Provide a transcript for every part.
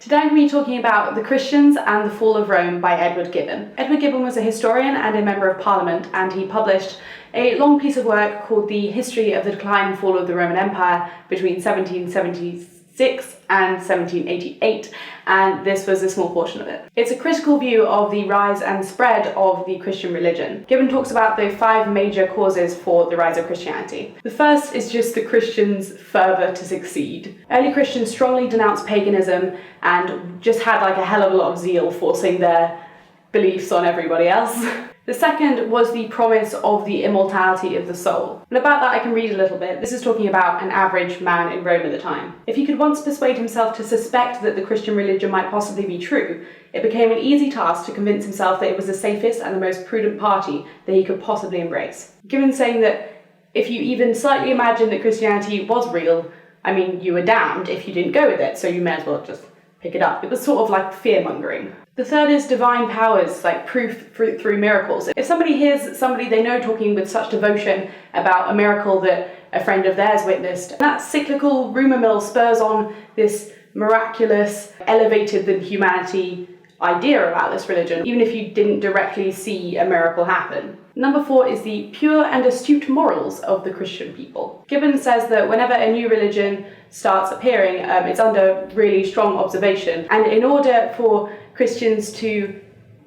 Today I'm going to be talking about The Christians and the Fall of Rome by Edward Gibbon. Edward Gibbon was a historian and a member of Parliament, and he published a long piece of work called The History of the Decline and Fall of the Roman Empire between 1776 and 1788, and this was a small portion of it. It's a critical view of the rise and spread of the Christian religion. Gibbon talks about the 5 major causes for the rise of Christianity. The first is just the Christians' fervour to succeed. Early Christians strongly denounced paganism and just had like a hell of a lot of zeal forcing their beliefs on everybody else. The second was the promise of the immortality of the soul. And about that I can read a little bit. This is talking about an average man in Rome at the time. If he could once persuade himself to suspect that the Christian religion might possibly be true, it became an easy task to convince himself that it was the safest and the most prudent party that he could possibly embrace. Gibbon saying that if you even slightly imagined that Christianity was real, I mean, you were damned if you didn't go with it, so you may as well just pick it up. It was sort of like fear-mongering. The third is divine powers, like proof through miracles. If somebody hears somebody they know talking with such devotion about a miracle that a friend of theirs witnessed, that cyclical rumour mill spurs on this miraculous, elevated than humanity idea about this religion, even if you didn't directly see a miracle happen. Number 4 is the pure and astute morals of the Christian people. Gibbon says that whenever a new religion starts appearing, it's under really strong observation, and in order for Christians to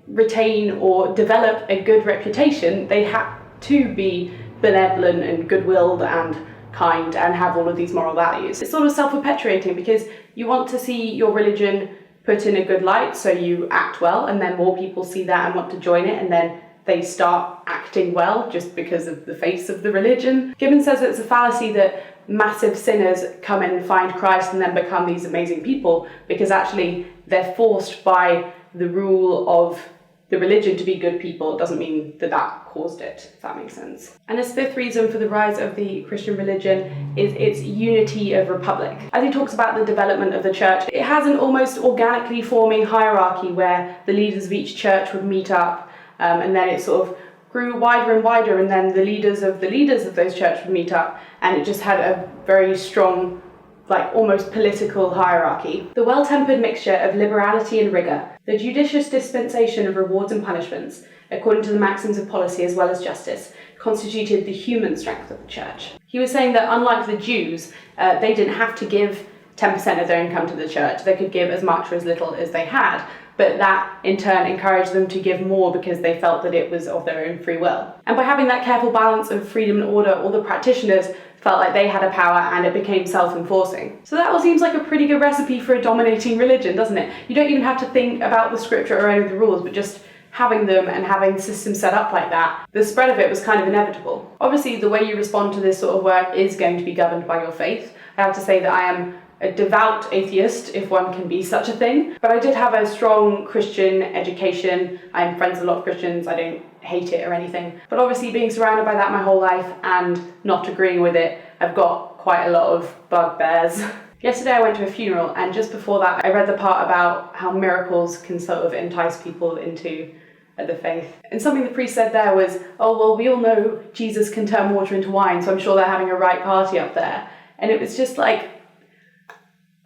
retain or develop a good reputation, they have to be benevolent and good-willed and kind and have all of these moral values. It's sort of self-perpetuating because you want to see your religion put in a good light, so you act well, and then more people see that and want to join it, and then they start acting well just because of the face of the religion. Gibbon says that it's a fallacy that massive sinners come and find Christ and then become these amazing people, because actually they're forced by the rule of the religion to be good people. It doesn't mean that that caused it, if that makes sense. And his 5th reason for the rise of the Christian religion is its unity of republic. As he talks about the development of the church, it has an almost organically forming hierarchy where the leaders of each church would meet up, and then it sort of grew wider and wider, and then the leaders of those churches would meet up, and it just had a very strong, like almost political hierarchy. The well-tempered mixture of liberality and rigour, the judicious dispensation of rewards and punishments, according to the maxims of policy as well as justice, constituted the human strength of the church. He was saying that unlike the Jews, they didn't have to give 10% of their income to the church. They could give as much or as little as they had, but that in turn encouraged them to give more because they felt that it was of their own free will. And by having that careful balance of freedom and order, all the practitioners felt like they had a power and it became self-enforcing. So that all seems like a pretty good recipe for a dominating religion, doesn't it? You don't even have to think about the scripture or any of the rules, but just having them and having systems set up like that, the spread of it was kind of inevitable. Obviously, the way you respond to this sort of work is going to be governed by your faith. I have to say that I am a devout atheist, if one can be such a thing, but I did have a strong Christian education. I'm friends with a lot of Christians. I don't hate it or anything, but obviously being surrounded by that my whole life and not agreeing with it, I've got quite a lot of bugbears. Yesterday I went to a funeral, and just before that I read the part about how miracles can sort of entice people into the faith. And something the priest said there was, oh well, we all know Jesus can turn water into wine, so I'm sure they're having a right party up there. And it was just like,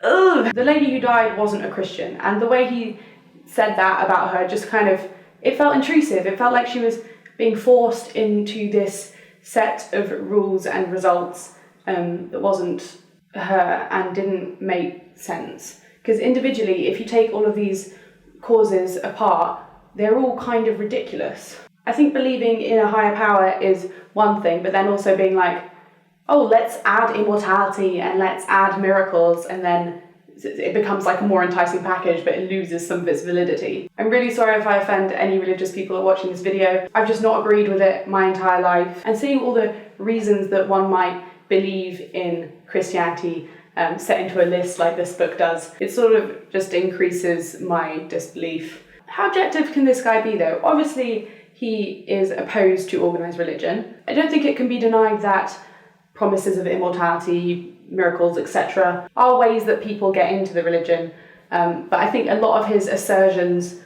ugh. The lady who died wasn't a Christian, and the way he said that about her just kind of, it felt intrusive. It felt like she was being forced into this set of rules and results that wasn't her and didn't make sense. Because individually, if you take all of these causes apart, they're all kind of ridiculous. I think believing in a higher power is one thing, but then also being like, oh, let's add immortality and let's add miracles, and then it becomes like a more enticing package, but it loses some of its validity. I'm really sorry if I offend any religious people who are watching this video. I've just not agreed with it my entire life. And seeing all the reasons that one might believe in Christianity set into a list like this book does, it sort of just increases my disbelief. How objective can this guy be though? Obviously, he is opposed to organised religion. I don't think it can be denied that promises of immortality, miracles, etc. are ways that people get into the religion, but I think a lot of his assertions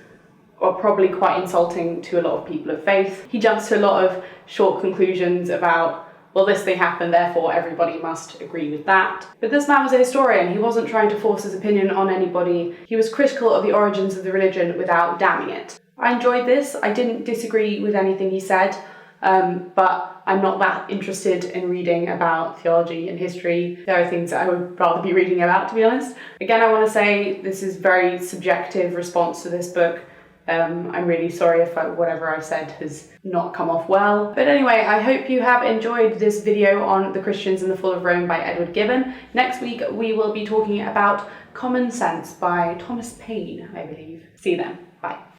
are probably quite insulting to a lot of people of faith. He jumps to a lot of short conclusions about well, this thing happened, therefore everybody must agree with that. But this man was a historian. He wasn't trying to force his opinion on anybody. He was critical of the origins of the religion without damning it. I enjoyed this. I didn't disagree with anything he said, but I'm not that interested in reading about theology and history. There are things that I would rather be reading about, to be honest. Again, I want to say this is very subjective response to this book. I'm really sorry if whatever I've said has not come off well. But anyway, I hope you have enjoyed this video on The Christians in the Fall of Rome by Edward Gibbon. Next week we will be talking about Common Sense by Thomas Paine, I believe. See you then. Bye.